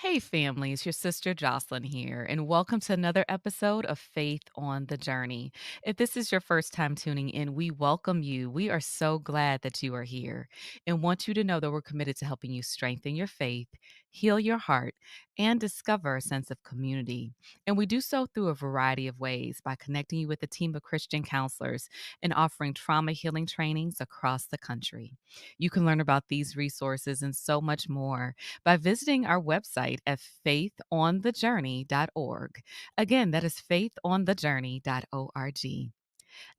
Hey, family, it's your sister Jocelyn here, and welcome to another episode of Faith on the Journey. If this is your first time tuning in, we welcome you. We are so glad that you are here and want you to know that we're committed to helping you strengthen your faith, heal your heart, and discover a sense of community. And we do so through a variety of ways by connecting you with a team of Christian counselors and offering trauma healing trainings across the country. You can learn about these resources and so much more by visiting our website at faithonthejourney.org. Again, that is faithonthejourney.org.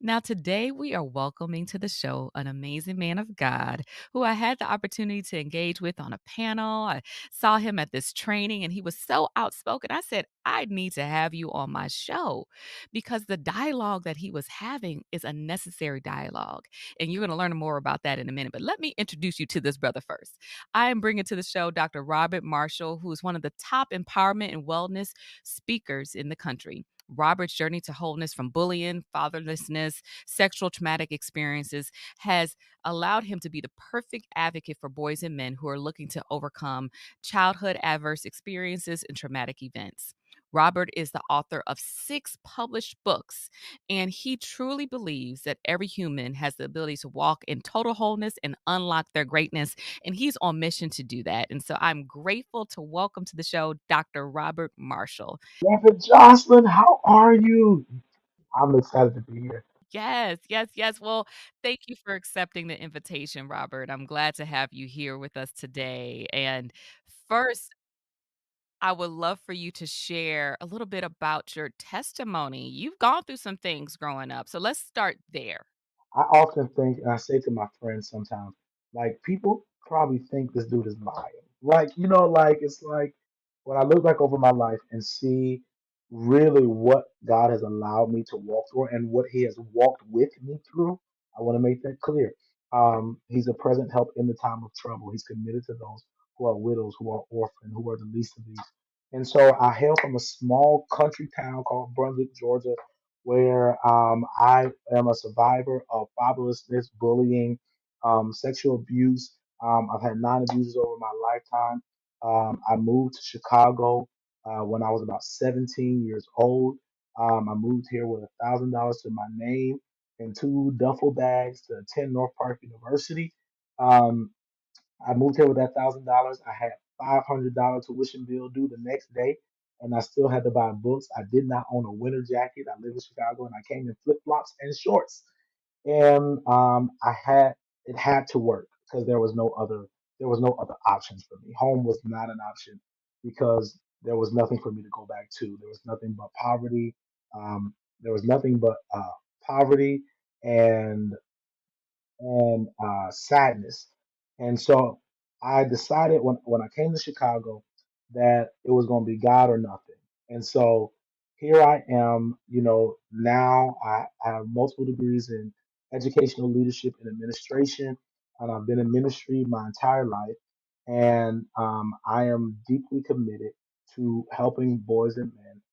Now, today we are welcoming to the show an amazing man of God who I had the opportunity to engage with on a panel. I saw him at this training and he was so outspoken. I said, I need to have you on my show because the dialogue that he was having is a necessary dialogue. And you're going to learn more about that in a minute. But let me introduce you to this brother first. I am bringing to the show Dr. Robert Marshall, who is one of the top empowerment and wellness speakers in the country. Robert's journey to wholeness from bullying, fatherlessness, sexual traumatic experiences has allowed him to be the perfect advocate for boys and men who are looking to overcome childhood adverse experiences and traumatic events. Robert is the author of 6 published books, and he truly believes that every human has the ability to walk in total wholeness and unlock their greatness. And he's on mission to do that. And so I'm grateful to welcome to the show Dr. Robert Marshall. Prophet Jocelyn, how are you? I'm excited to be here. Yes, yes, yes. Well, thank you for accepting the invitation, Robert. I'm glad to have you here with us today. And first, I would love for you to share a little bit about your testimony. You've gone through some things growing up. So let's start there. I often think, and I say to my friends sometimes, like people probably think this dude is lying. Like it's like when I look back over my life and see really what God has allowed me to walk through and what He has walked with me through. I want to make that clear. He's a present help in the time of trouble. He's committed to those who are widows, who are orphaned, who are the least of these. And so I hail from a small country town called Brunswick, Georgia, where I am a survivor of fatherlessness, bullying, sexual abuse. I've had 9 abuses over my lifetime. I moved to Chicago when I was about 17 years old. I moved here with $1,000 to my name and 2 duffel bags to attend North Park University. Um, I moved here with that $1,000. I had $500 tuition bill due the next day, and I still had to buy books. I did not own a winter jacket. I live in Chicago, and I came in flip flops and shorts. And I had it had to work because there was no other options for me. Home was not an option because there was nothing for me to go back to. There was nothing but poverty. There was nothing but poverty and sadness. And so I decided when I came to Chicago that it was going to be God or nothing. And so here I am, now I have multiple degrees in educational leadership and administration, and I've been in ministry my entire life. And I am deeply committed to helping boys and men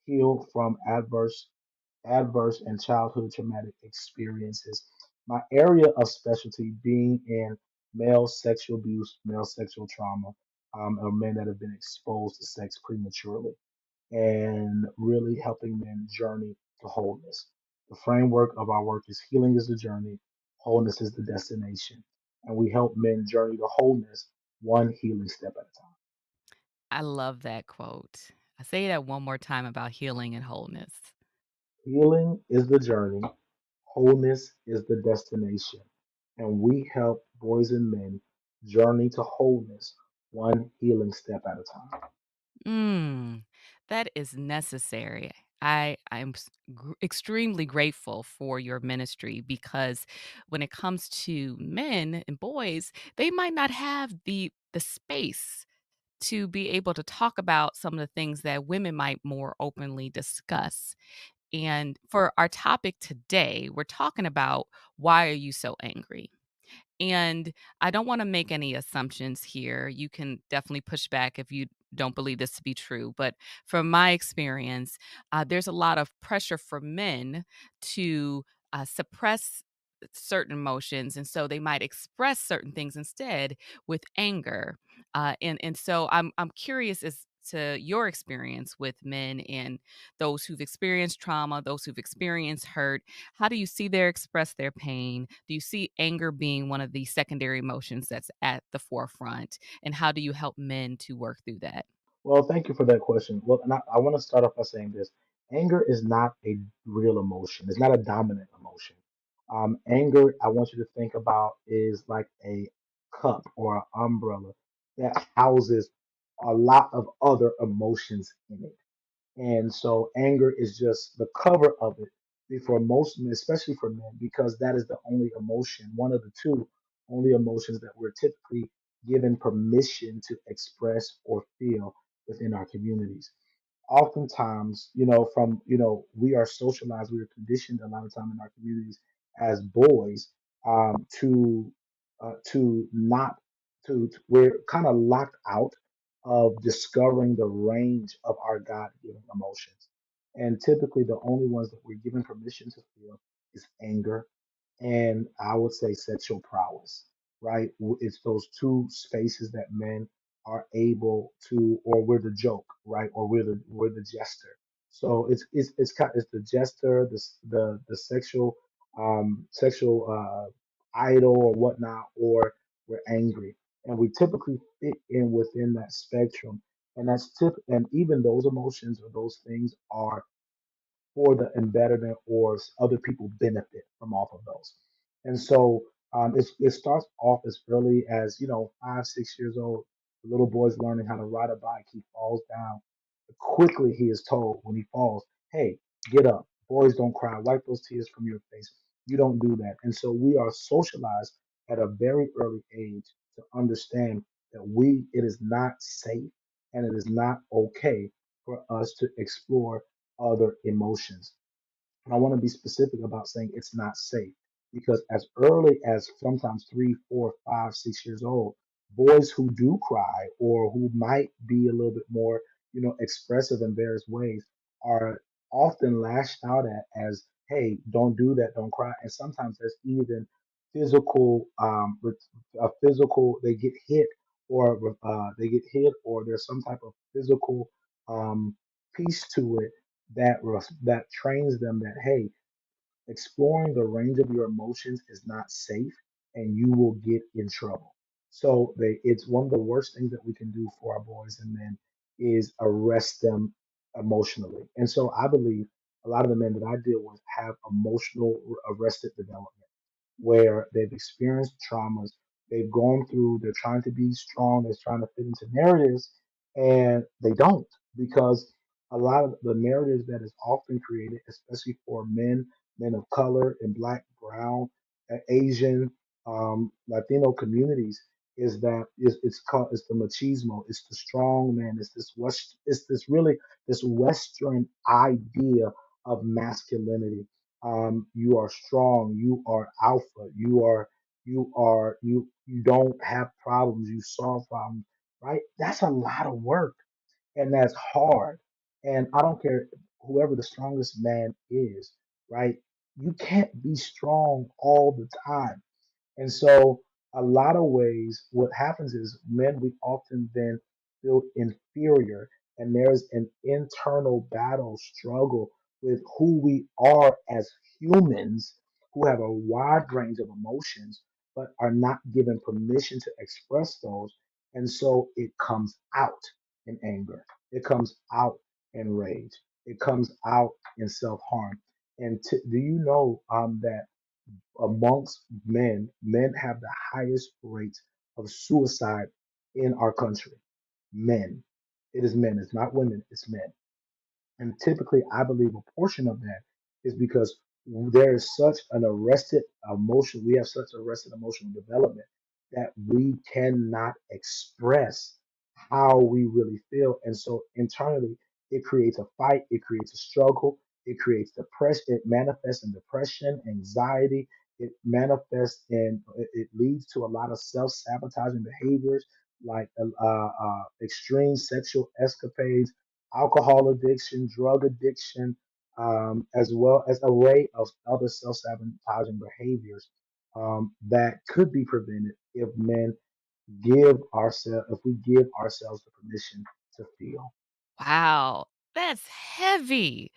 heal from adverse and childhood traumatic experiences. My area of specialty being in male sexual abuse, male sexual trauma, or men that have been exposed to sex prematurely, and really helping men journey to wholeness. The framework of our work is healing is the journey, wholeness is the destination. And we help men journey to wholeness one healing step at a time. I love that quote. I say that one more time about healing and wholeness. Healing is the journey, wholeness is the destination, and we help boys and men journey to wholeness one healing step at a time. Mm, that is necessary. I'm extremely grateful for your ministry because when it comes to men and boys, they might not have the space to be able to talk about some of the things that women might more openly discuss. And for our topic today, we're talking about why are you so angry? And I don't want to make any assumptions here. You can definitely push back if you don't believe this to be true. But from my experience, there's a lot of pressure for men to suppress certain emotions. And so they might express certain things instead with anger. And so I'm curious as to your experience with men and those who've experienced trauma, those who've experienced hurt. How do you see their express their pain? Do you see anger being one of the secondary emotions that's at the forefront? And how do you help men to work through that? Well, thank you for that question. Well, and I want to start off by saying this: anger is not a real emotion. It's not a dominant emotion. Anger, I want you to think about, is like a cup or an umbrella that houses a lot of other emotions in it. And so anger is just the cover of it for most men, especially for men, because that is the only emotion, one of the two only emotions that we're typically given permission to express or feel within our communities. Oftentimes, we are socialized, we are conditioned a lot of time in our communities as boys, to not we're kind of locked out of discovering the range of our God-given emotions. And typically, the only ones that we're given permission to feel is anger and I would say sexual prowess, right? It's those two spaces that men are able to, or we're the joke, right? Or we're the jester. So it's the jester, the sexual idol or whatnot, or we're angry, and we typically fit in within that spectrum. And even those emotions or those things are for the embetterment or other people benefit from off of those. And so it starts off as early as, 5, 6 years old. The little boy's learning how to ride a bike. He falls down. Quickly, he is told when he falls, hey, get up. Boys don't cry. Wipe those tears from your face. You don't do that. And so we are socialized at a very early age to understand that it is not safe and it is not okay for us to explore other emotions. And I want to be specific about saying it's not safe because as early as sometimes 3, 4, 5, 6 years old, boys who do cry or who might be a little bit more, expressive in various ways are often lashed out at as, hey, don't do that, don't cry. And sometimes there's even with a physical, they get hit or there's some type of physical piece to it that trains them that hey, exploring the range of your emotions is not safe, and you will get in trouble. So it's one of the worst things that we can do for our boys and men is arrest them emotionally. And so I believe a lot of the men that I deal with have emotional arrested development where they've experienced traumas, they've gone through, they're trying to be strong, they're trying to fit into narratives, and they don't because a lot of the narratives that is often created, especially for men of color and black, brown, Asian, Latino communities, it's called it's the machismo, it's the strong man, it's this really this Western idea of masculinity. You are strong, you are alpha, you don't have problems, you solve problems, right? That's a lot of work and that's hard. And I don't care whoever the strongest man is, right? You can't be strong all the time. And so, a lot of ways, what happens is men, we often then feel inferior, and there's an internal battle struggle with who we are as humans who have a wide range of emotions, but are not given permission to express those. And so, it comes out in anger, it comes out in rage, it comes out in self harm. And do you know that? Amongst men have the highest rates of suicide in our country. Men. It is men. It's not women. It's men. And typically, I believe a portion of that is because there is such an arrested emotion. We have such arrested emotional development that we cannot express how we really feel. And so internally, it creates a fight, it creates a struggle, it creates depression, it manifests in depression, anxiety, it leads to a lot of self sabotaging behaviors like extreme sexual escapades, alcohol addiction, drug addiction, as well as an array of other self-sabotaging behaviors that could be prevented if men if we give ourselves the permission to feel. Wow, that's heavy.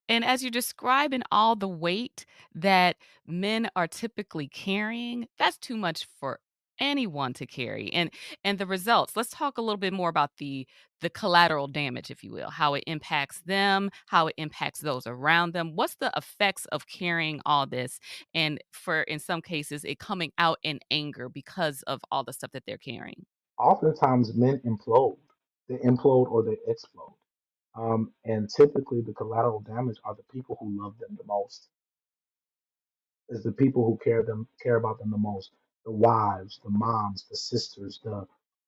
And as you're describing all the weight that men are typically carrying, that's too much for anyone to carry. And the results. Let's talk a little bit more about the collateral damage, if you will, how it impacts them, how it impacts those around them. What's the effects of carrying all this? And for in some cases, it coming out in anger because of all the stuff that they're carrying. Oftentimes, men implode. They implode or they explode. And typically, the collateral damage are the people who love them the most. Is the people who care about them the most. The wives, the moms, the sisters,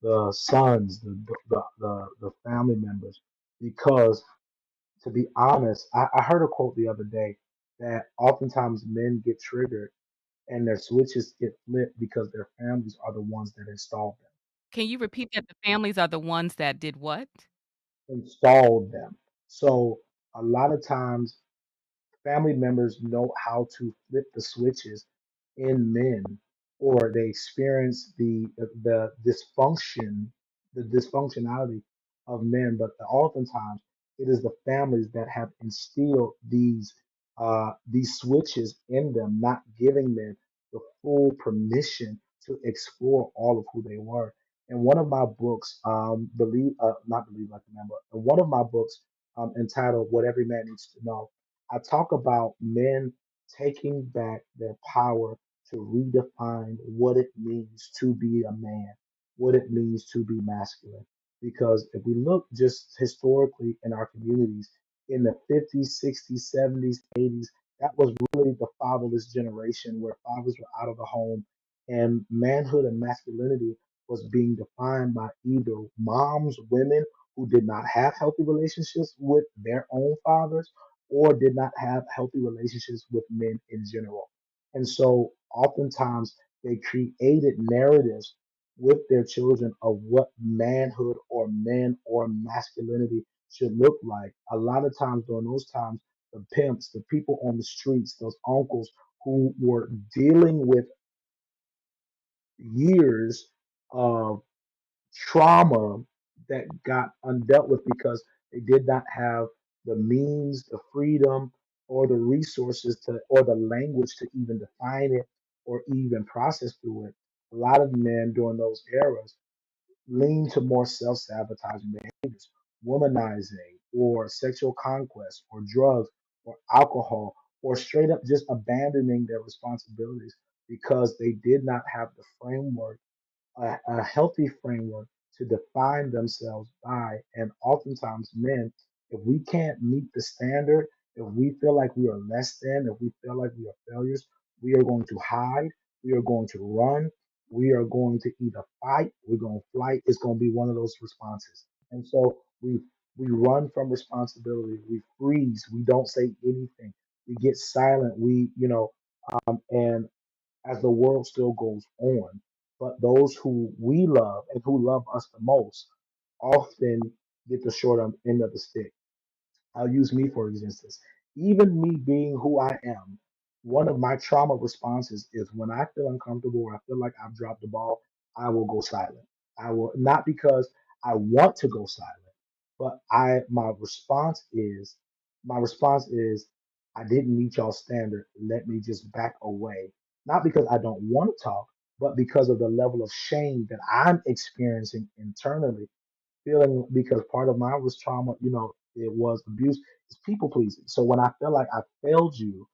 the sons, the family members. Because to be honest, I heard a quote the other day that oftentimes men get triggered and their switches get flipped because their families are the ones that installed them. Can you repeat that the families are the ones that did what? Installed them. So a lot of times family members know how to flip the switches in men, or they experience the dysfunctionality of men. But oftentimes, it is the families that have instilled these switches in them, not giving them the full permission to explore all of who they were. In one of my books, not believe like a member, in one of my books entitled "What Every Man Needs to Know," I talk about men taking back their power to redefine what it means to be a man, what it means to be masculine. Because if we look just historically in our communities, in the 50s, 60s, 70s, 80s, that was really the fatherless generation where fathers were out of the home and manhood and masculinity was being defined by either moms, women who did not have healthy relationships with their own fathers or did not have healthy relationships with men in general. And so oftentimes they created narratives with their children of what manhood or men or masculinity should look like. A lot of times during those times, the pimps, the people on the streets, those uncles who were dealing with years of trauma that got undealt with because they did not have the means, the freedom, or the resources to, or the language to even define it or even process through it. A lot of men during those eras lean to more self sabotaging behaviors, womanizing, or sexual conquest, or drugs, or alcohol, or straight up just abandoning their responsibilities because they did not have the framework a healthy framework to define themselves by. And oftentimes, men, if we can't meet the standard, if we feel like we are less than, if we feel like we are failures, we are going to hide, we are going to run, we are going to either fight, we're going to flight. It's going to be one of those responses. And so we run from responsibility, we freeze, we don't say anything, we get silent, and as the world still goes on. But those who we love and who love us the most often get the end of the stick. I'll use me for instance. Even me being who I am, one of my trauma responses is when I feel uncomfortable or I feel like I've dropped the ball, I will go silent. I will not because I want to go silent, but I my response is I didn't meet y'all standard. Let me just back away. Not because I don't want to talk, but because of the level of shame that I'm experiencing internally feeling because part of mine was trauma, it was abuse, it's people pleasing. So when I feel like I failed you,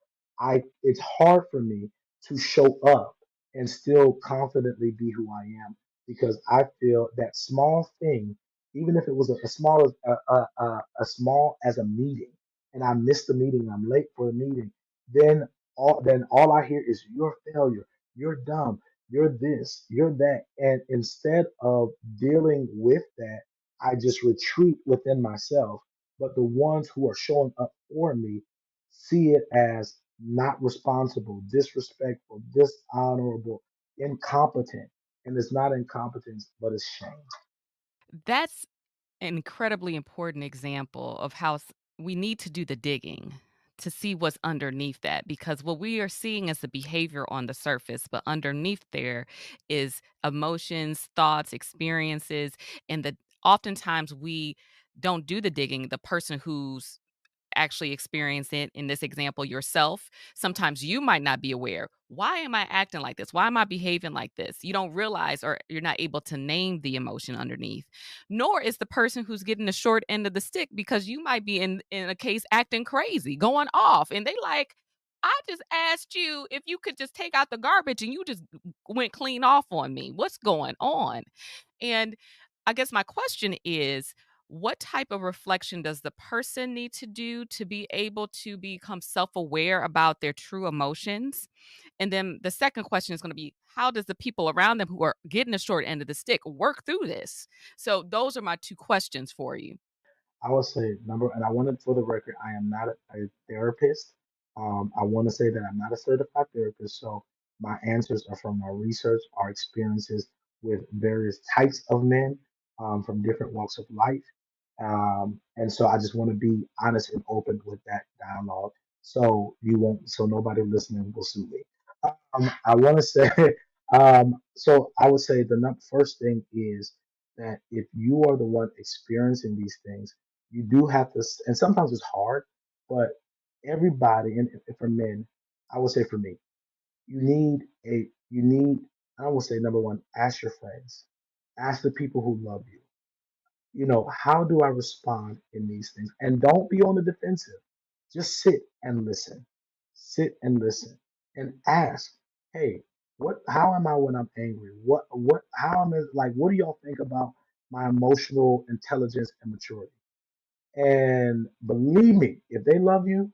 it's hard for me to show up and still confidently be who I am because I feel that small thing, even if it was a small as a small as a meeting, and I missed the meeting, I'm late for the meeting, then all I hear is you're a failure, you're dumb, you're this, you're that, and instead of dealing with that I just retreat within myself. But the ones who are showing up for me see it as not responsible, disrespectful, dishonorable, incompetent. And it's not incompetence, but it's shame. That's an incredibly important example of how we need to do the digging to see what's underneath that, because what we are seeing is the behavior on the surface, but underneath there is emotions, thoughts, experiences, and the oftentimes we don't do the digging. The person who's actually experience it, in this example, yourself, sometimes you might not be aware. Why am I acting like this? Why am I behaving like this? You don't realize, or you're not able to name the emotion underneath. Nor is the person who's getting the short end of the stick, because you might be in a case acting crazy, going off, and they like, I just asked you if you could just take out the garbage and you just went clean off on me. What's going on? And I guess my question is, what type of reflection does the person need to do to be able to become self-aware about their true emotions? And then the second question is going to be, how does the people around them who are getting the short end of the stick work through this? So those are my two questions for you. I would say number, and I wanted for the record, I am not a therapist. I want to say that I'm not a certified therapist, so my answers are from my research, our experiences with various types of men from different walks of life. And so I just want to be honest and open with that dialogue, so you won't, so nobody listening will sue me. I want to say, so I would say the first thing is that if you are the one experiencing these things, you do have to, and sometimes it's hard, but everybody, and for men, I would say for me, you need, I would say number one, ask your friends, ask the people who love you, how do I respond in these things? And don't be on the defensive. Just sit and listen. Sit and listen and ask, hey, how am I when I'm angry? How am I, like, what do y'all think about my emotional intelligence and maturity? And believe me, if they love you,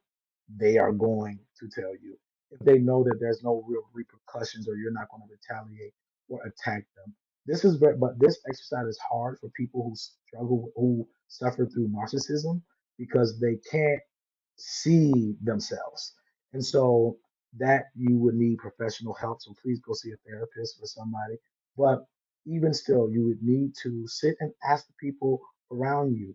they are going to tell you. If they know that there's no real repercussions or you're not going to retaliate or attack them. But this exercise is hard for people who struggle, who suffer through narcissism because they can't see themselves. And so that you would need professional help. So please go see a therapist or somebody. But even still, you would need to sit and ask the people around you,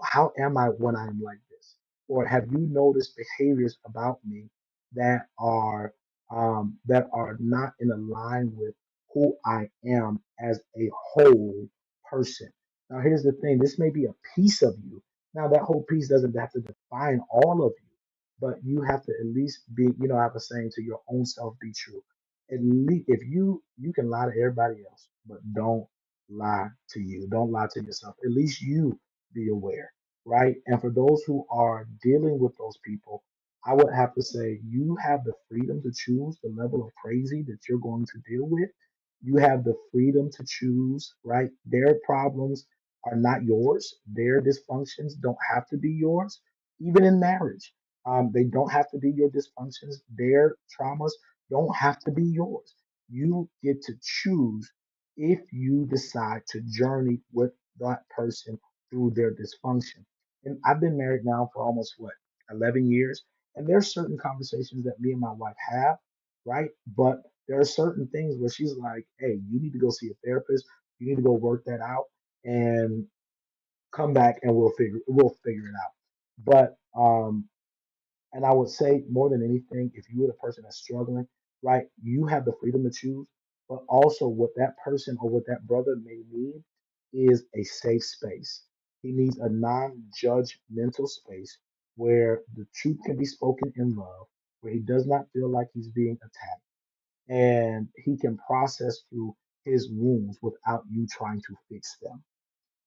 how am I when I'm like this? Or have you noticed behaviors about me that are not in line with who I am as a whole person? Now, here's the thing: this may be a piece of you. Now, that whole piece doesn't have to define all of you, but you have to at least be, I have a saying, to your own self be true. At least if you can lie to everybody else, but don't lie to you. Don't lie to yourself. At least you be aware, right? And for those who are dealing with those people, I would have to say you have the freedom to choose the level of crazy that you're going to deal with. You have the freedom to choose, right? Their problems are not yours. Their dysfunctions don't have to be yours, even in marriage. They don't have to be your dysfunctions. Their traumas don't have to be yours. You get to choose if you decide to journey with that person through their dysfunction. And I've been married now for almost 11 years. And there's certain conversations that me and my wife have, right? But there are certain things where she's like, hey, you need to go see a therapist. You need to go work that out and come back and we'll figure it out. But and I would say more than anything, if you're the person that's struggling, right, you have the freedom to choose. But also, what that person or what that brother may need is a safe space. He needs a non-judgmental space where the truth can be spoken in love, where he does not feel like he's being attacked, and he can process through his wounds without you trying to fix them.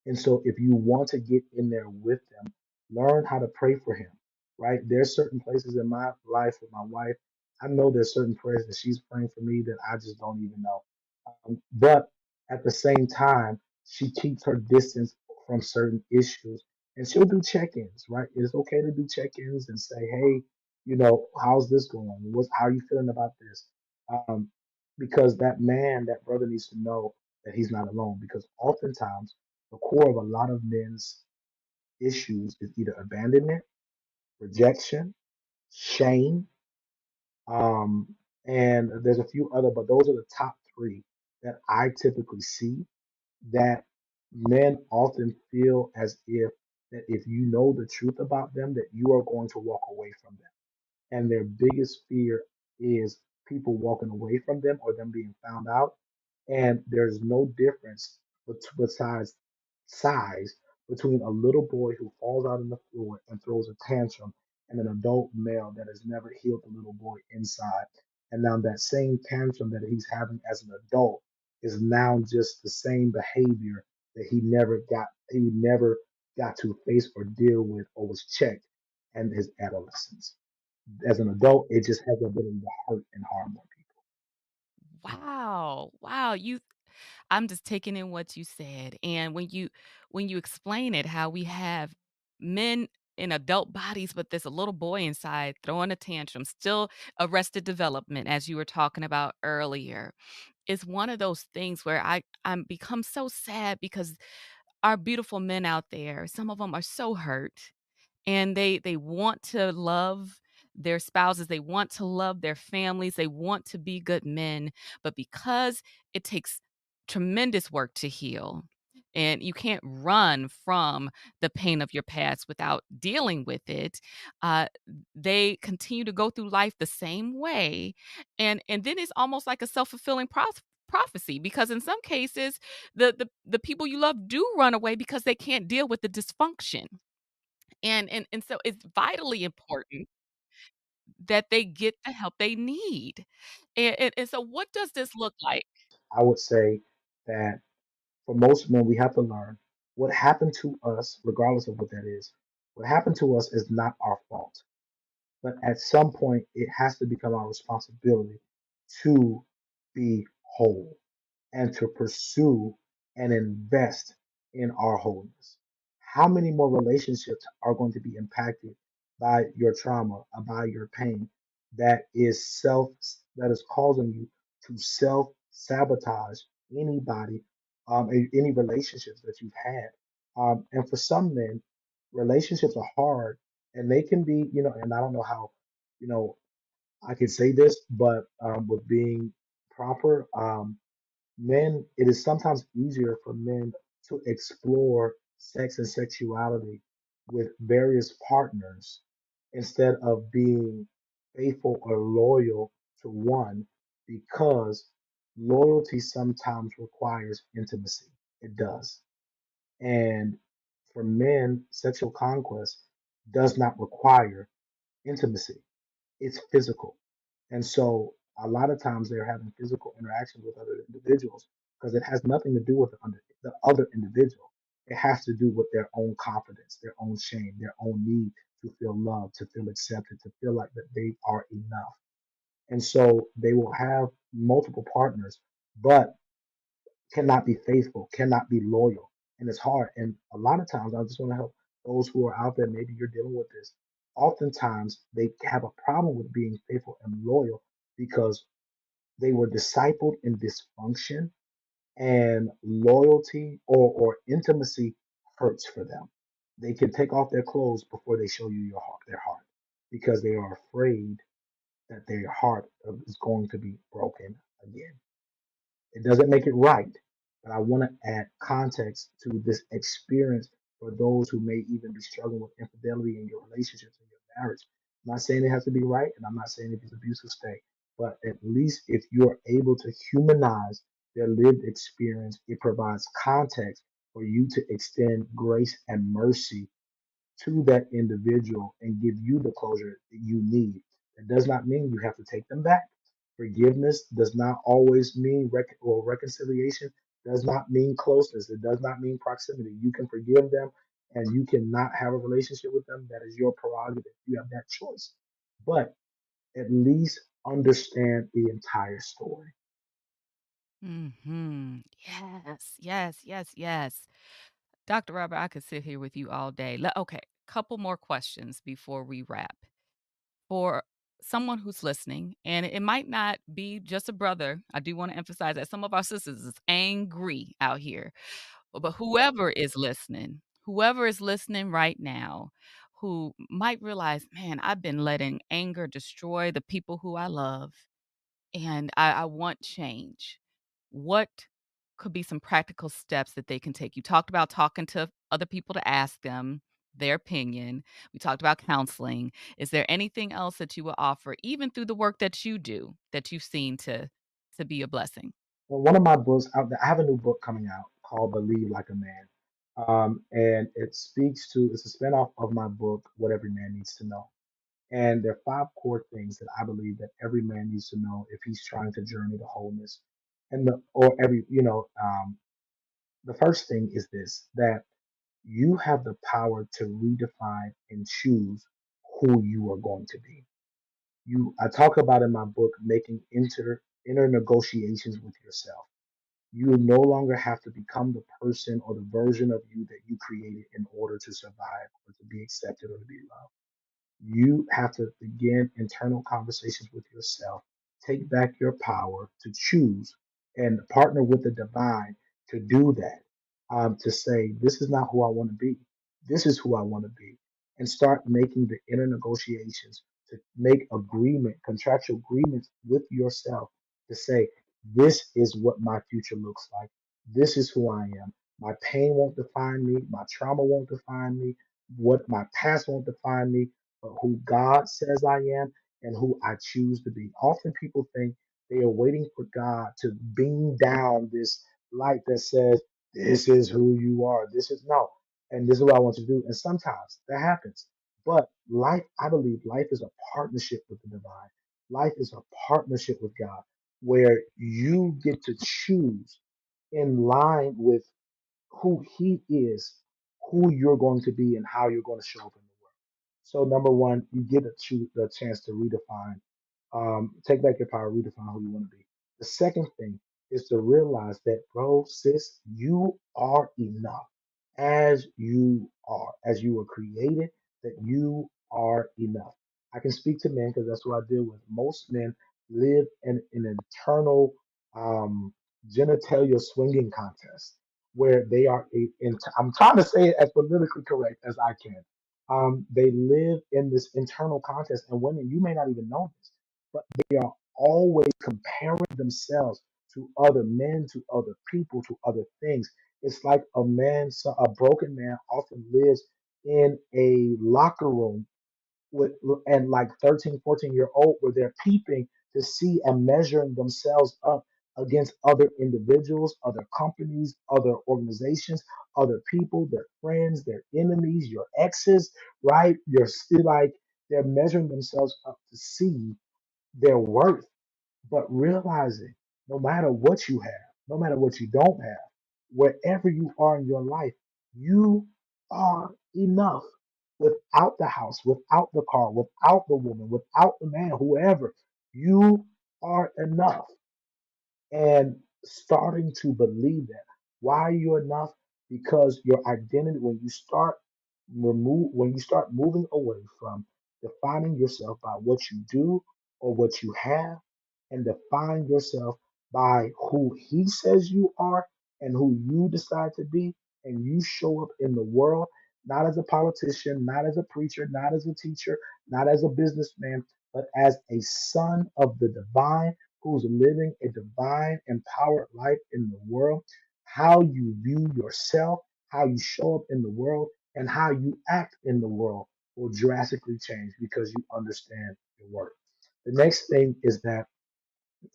And so if you want to get in there with them, learn how to pray for him, right? There's certain places in my life with my wife. I know there's certain prayers that she's praying for me that I just don't even know. But at the same time, she keeps her distance from certain issues and she'll do check-ins, right? It's okay to do check-ins and say, hey, how's this going? How are you feeling about this? Um, because that man, that brother needs to know that he's not alone because oftentimes the core of a lot of men's issues is either abandonment, rejection, shame, and there's a few other, but those are the top three that I typically see that men often feel as if that if you know the truth about them, that you are going to walk away from them. And their biggest fear is people walking away from them or them being found out. And there's no difference besides size between a little boy who falls out on the floor and throws a tantrum and an adult male that has never healed the little boy inside. And now that same tantrum that he's having as an adult is now just the same behavior that he never got to face or deal with or was checked in his adolescence. As an adult, it just has the ability to hurt and harm more people. Wow. Wow, I'm just taking in what you said, and when you explain it, how we have men in adult bodies, but there's a little boy inside throwing a tantrum, still arrested development, as you were talking about earlier. It's one of those things where I'm become so sad because our beautiful men out there, some of them are so hurt and they want to love their spouses, they want to love their families, they want to be good men, but because it takes tremendous work to heal, and you can't run from the pain of your past without dealing with it, uh, they continue to go through life the same way, and then it's almost like a self-fulfilling prophecy, because in some cases, the people you love do run away because they can't deal with the dysfunction. And so it's vitally important that they get the help they need. And so what does this look like? I would say that for most men, we have to learn what happened to us, regardless of what that is. What happened to us is not our fault. But at some point, it has to become our responsibility to be whole and to pursue and invest in our wholeness. How many more relationships are going to be impacted by your trauma, by your pain that is causing you to self sabotage anybody, any relationships that you've had. And for some men, relationships are hard and they can be, and I don't know how, you know, I can say this, but with being proper, it is sometimes easier for men to explore sex and sexuality with various partners instead of being faithful or loyal to one because loyalty sometimes requires intimacy. It does. And for men, sexual conquest does not require intimacy, it's physical. And so a lot of times they're having physical interactions with other individuals because it has nothing to do with the other individual. It has to do with their own confidence, their own shame, their own need to feel loved, to feel accepted, to feel like that they are enough. And so they will have multiple partners, but cannot be faithful, cannot be loyal. And it's hard. And a lot of times, I just want to help those who are out there, maybe you're dealing with this. Oftentimes, they have a problem with being faithful and loyal because they were discipled in dysfunction and loyalty or intimacy hurts for them. They can take off their clothes before they show you their heart because they are afraid that their heart is going to be broken again. It doesn't make it right, but I want to add context to this experience for those who may even be struggling with infidelity in your relationships in your marriage. I'm not saying it has to be right, and I'm not saying if it's abusive, stay. But at least if you're able to humanize their lived experience, it provides context for you to extend grace and mercy to that individual and give you the closure that you need. It does not mean you have to take them back. Forgiveness does not always mean or reconciliation does not mean closeness. It does not mean proximity. You can forgive them and you cannot have a relationship with them. That is your prerogative. You have that choice. But at least understand the entire story. Mhm. Yes, yes, yes, yes. Dr. Robert, I could sit here with you all day. Okay, couple more questions before we wrap. For someone who's listening, and it might not be just a brother, I do want to emphasize that some of our sisters is angry out here. But whoever is listening right now, who might realize, man, I've been letting anger destroy the people who I love, and I want change. What could be some practical steps that they can take? You talked about talking to other people to ask them. their opinion. We talked about counseling. Is there anything else that you will offer, even through the work that you do, that you've seen to be a blessing? Well, one of my books out there, I have a new book coming out called Believe Like a Man. And it speaks to, it's a spinoff of my book, What Every Man Needs to Know. And there are five core things that I believe that every man needs to know if he's trying to journey to wholeness. And or every, the first thing is this, that you have the power to redefine and choose who you are going to be. I talk about in my book making inner negotiations with yourself. You no longer have to become the person or the version of you that you created in order to survive or to be accepted or to be loved. You have to begin internal conversations with yourself, take back your power to choose and partner with the divine to do that. To say, this is not who I want to be. This is who I want to be. And start making the inner negotiations to make contractual agreements with yourself to say, this is what my future looks like. This is who I am. My pain won't define me. My trauma won't define me. What my past won't define me, but who God says I am and who I choose to be. Often people think they are waiting for God to beam down this light that says, this is who you are. This is no. And this is what I want you to do. And sometimes that happens. But life, I believe life is a partnership with the divine. Life is a partnership with God where you get to choose in line with who He is, who you're going to be, and how you're going to show up in the world. So number one, you get the chance to redefine, take back your power, redefine who you want to be. The second thing is to realize that, bro, sis, you are enough as you are, as you were created, that you are enough. I can speak to men because that's what I deal with. Most men live in an internal um, genitalia swinging contest where they are, I'm trying to say it as politically correct as I can. They live in this internal contest, and women, you may not even know this, but they are always comparing themselves to other men, to other people, to other things. It's like a broken man often lives in a locker room with and like 13, 14-year old where they're peeping to see and measuring themselves up against other individuals, other companies, other organizations, other people, their friends, their enemies, your exes, right? You're still like they're measuring themselves up to see their worth, but realizing no matter what you have, no matter what you don't have, wherever you are in your life, you are enough without the house, without the car, without the woman, without the man, whoever. You are enough and starting to believe that. Why are you enough? Because your identity, when you start moving away from defining yourself by what you do or what you have, and define yourself by who He says you are and who you decide to be, and you show up in the world not as a politician, not as a preacher, not as a teacher, not as a businessman, but as a son of the divine who's living a divine, empowered life in the world. How you view yourself, how you show up in the world, and how you act in the world will drastically change because you understand your worth. The next thing is that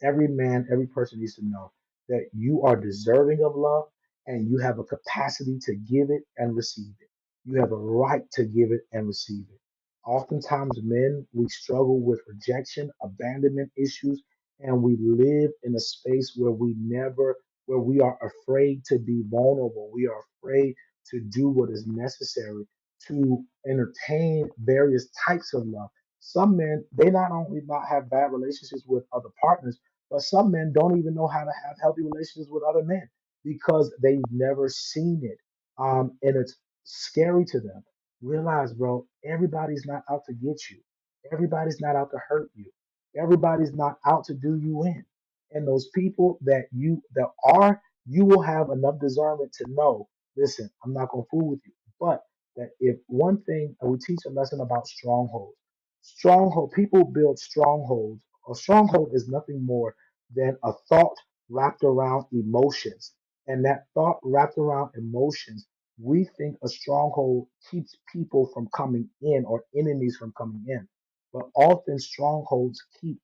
every man, every person needs to know that you are deserving of love and you have a capacity to give it and receive it. You have a right to give it and receive it. Oftentimes, men, we struggle with rejection, abandonment issues, and we live in a space where we are afraid to be vulnerable. We are afraid to do what is necessary to entertain various types of love. Some men, they not only not have bad relationships with other partners, but some men don't even know how to have healthy relationships with other men because they've never seen it. And it's scary to them. Realize, bro, everybody's not out to get you. Everybody's not out to hurt you. Everybody's not out to do you in. And those people that are, you will have enough discernment to know, listen, I'm not gonna fool with you. But that if one thing, and we teach a lesson about strongholds. People build strongholds. A stronghold is nothing more than a thought wrapped around emotions. And that thought wrapped around emotions We think a stronghold keeps people from coming in or enemies from coming in, but often strongholds keep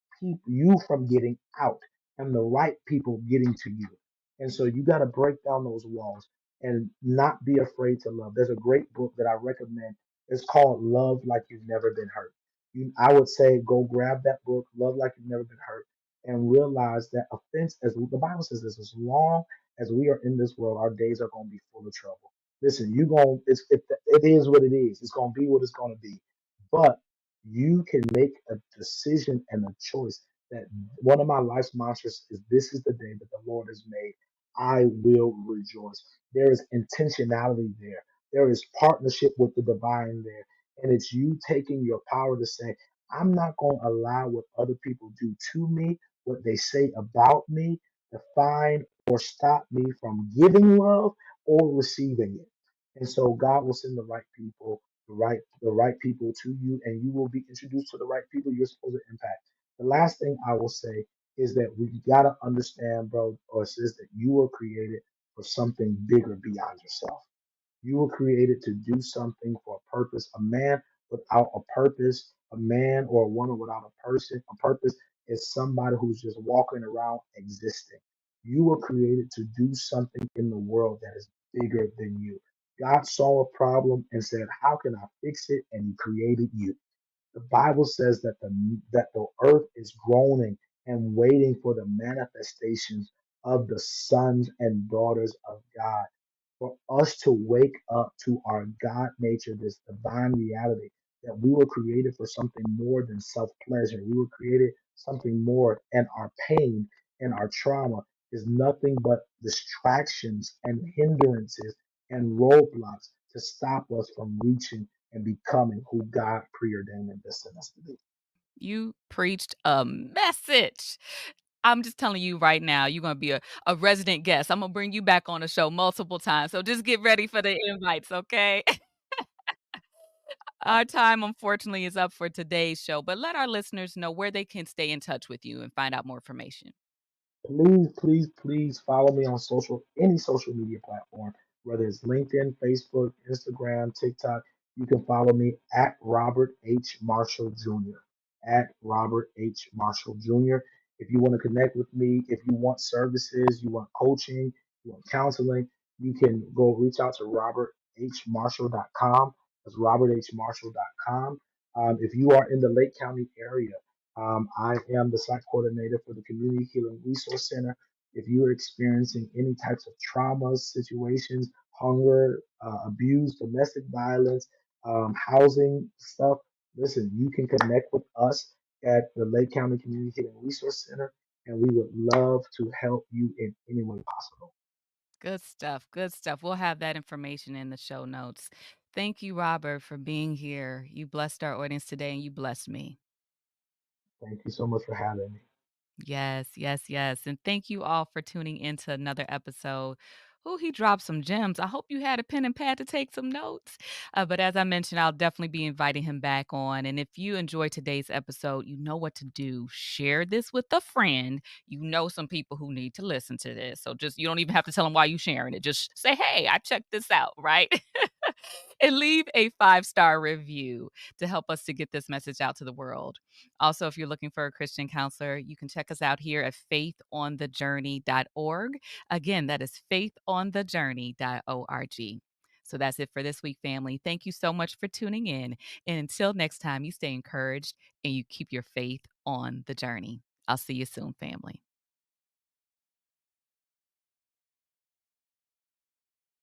you from getting out and the right people getting to you. And so you got to break down those walls and not be afraid to love. There's a great book that I recommend. It's called Love Like You've Never Been Hurt. I would say go grab that book, Love Like You've Never Been Hurt, and realize that offense, as the Bible says this, as long as we are in this world, our days are going to be full of trouble. Listen, you going it is what it is. It's gonna be what it's gonna be. But you can make a decision and a choice that one of my life's mantras is this is the day that the Lord has made. I will rejoice. There is intentionality there. There is partnership with the divine there. And it's you taking your power to say, I'm not going to allow what other people do to me, what they say about me, define or stop me from giving love or receiving it. And so God will send the right people, the right people to you, and you will be introduced to the right people you're supposed to impact. The last thing I will say is that we gotta understand, bro, or sis, that you were created for something bigger beyond yourself. You were created to do something for a purpose. A man without a purpose, a man or a woman without a purpose is somebody who's just walking around existing. You were created to do something in the world that is bigger than you. God saw a problem and said, how can I fix it? And he created you. The Bible says that the earth is groaning and waiting for the manifestations of the sons and daughters of God, for us to wake up to our God nature, this divine reality that we were created for something more than self pleasure. We were created something more, and our pain and our trauma is nothing but distractions and hindrances and roadblocks to stop us from reaching and becoming who God preordained and destined us to be. You preached a message. I'm just telling you right now, you're gonna be a resident guest. I'm gonna bring you back on the show multiple times, so just get ready for the invites, okay? Our time, unfortunately, is up for today's show, but let our listeners know where they can stay in touch with you and find out more information. Please, please, please follow me on any social media platform, whether it's LinkedIn, Facebook, Instagram, TikTok. You can follow me at Robert H. Marshall Jr. At Robert H. Marshall Jr. If you want to connect with me, if you want services, you want coaching, you want counseling, you can go reach out to roberthmarshall.com. That's roberthmarshall.com. If you are in the Lake County area, I am the site coordinator for the Community Healing Resource Center. If you are experiencing any types of traumas, situations, hunger, abuse, domestic violence, housing stuff, listen, you can connect with us at the Lake County Community Healing Resource Center, and we would love to help you in any way possible. Good stuff, good stuff. We'll have that information in the show notes. Thank you, Robert, for being here. You blessed our audience today, and you blessed me. Thank you so much for having me. Yes, yes, yes. And thank you all for tuning into another episode. Oh, he dropped some gems. I hope you had a pen and pad to take some notes. But as I mentioned, I'll definitely be inviting him back on. And if you enjoyed today's episode, you know what to do. Share this with a friend. You know some people who need to listen to this. So just you don't even have to tell them why you're sharing it. Just say, hey, I checked this out, right? And leave a 5-star review to help us to get this message out to the world. Also, if you're looking for a Christian counselor, you can check us out here at faithonthejourney.org. Again, that is faithonthejourney.org. So that's it for this week, family. Thank you so much for tuning in. And until next time, you stay encouraged and you keep your faith on the journey. I'll see you soon, family.